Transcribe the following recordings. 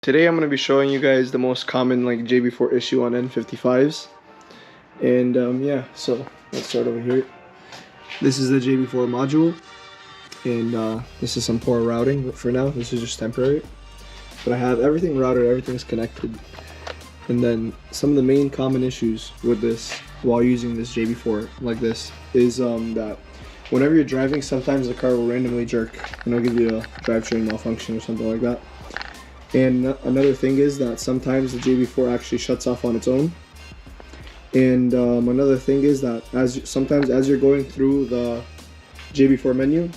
Today I'm going to be showing you guys the most common JB4 issue on N55s. And yeah, so let's start over here. This is the JB4 module, and this is some poor routing, but for now this is just temporary. But I have everything routed, everything's connected. And then some of the main common issues with this while using this JB4 like this is that whenever you're driving, sometimes the car will randomly jerk and it'll give you a drivetrain malfunction or something like that. And another thing is that sometimes the JB4 actually shuts off on its own. And another thing is that sometimes as you're going through the JB4 menu,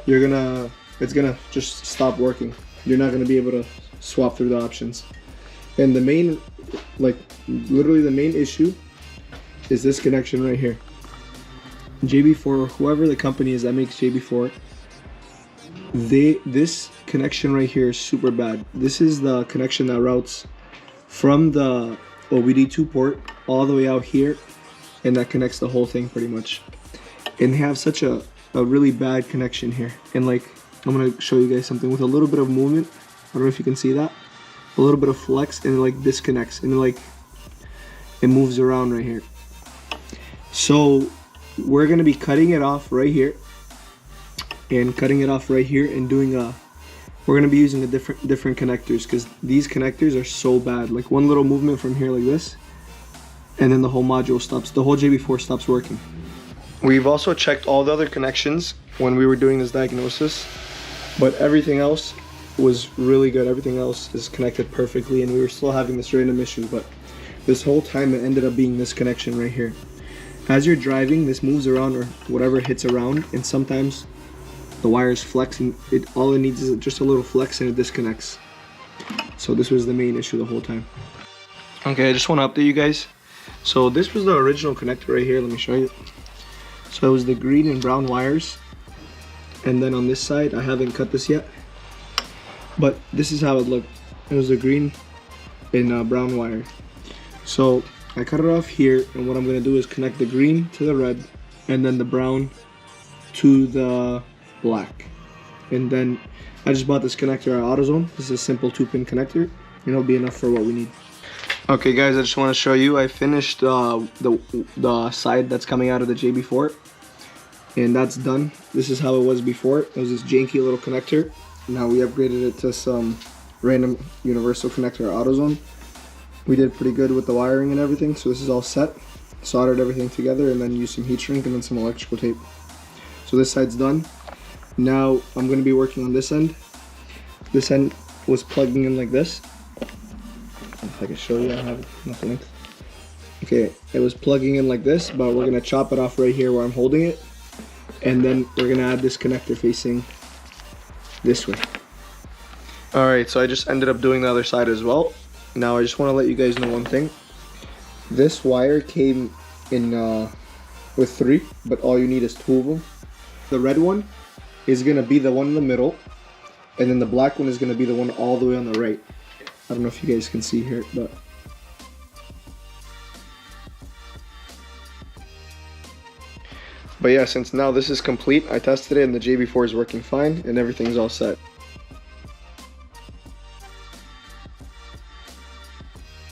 it's gonna just stop working. You're not gonna be able to swap through the options. And the main, literally the main issue is this connection right here. JB4, whoever the company is that makes JB4, this connection right here is super bad. This is the connection that routes from the OBD2 port all the way out here, and that connects the whole thing pretty much. And they have such a really bad connection here. And I'm gonna show you guys something with a little bit of movement. I don't know if you can see that. A little bit of flex, and it disconnects, and it moves around right here. So we're gonna be cutting it off right here, and cutting it off right here, and doing we're gonna be using a different connectors, because these connectors are so bad. Like one little movement from here like this, and then the whole module stops. The whole JB4 stops working. We've also checked all the other connections when we were doing this diagnosis, but everything else was really good. Everything else is connected perfectly, and we were still having this random issue. But this whole time it ended up being this connection right here. As you're driving, this moves around, or whatever hits around, and sometimes the wires flex, and all it needs is just a little flex and it disconnects. So this was the main issue the whole time. Okay, I just want to update you guys. So this was the original connector right here. Let me show you. So it was the green and brown wires, and then on this side, I haven't cut this yet, but this is how it looked. It was a green and brown wire. So I cut it off here, and what I'm going to do is connect the green to the red, and then the brown to the black. And then I just bought this connector at AutoZone. This is a simple 2-pin connector, and it'll be enough for what we need. Okay guys, I just want to show you, I finished the side that's coming out of the JB4, and that's done. This is how it was before. It was this janky little connector. Now we upgraded it to some random universal connector at AutoZone. We did pretty good with the wiring and everything, so this is all set. Soldered everything together, and then used some heat shrink and then some electrical tape. So this side's done. Now I'm going to be working on this end. This end was plugging in like this. If I can show you, I have enough length. Okay, it was plugging in like this, but we're going to chop it off right here where I'm holding it. And then we're going to add this connector facing this way. Alright, so I just ended up doing the other side as well. Now I just want to let you guys know one thing. This wire came in with 3, but all you need is 2 of them. The red one is going to be the one in the middle, and then the black one is going to be the one all the way on the right. I don't know if you guys can see here, but yeah, since now this is complete, I tested it and the JB4 is working fine and everything's all set.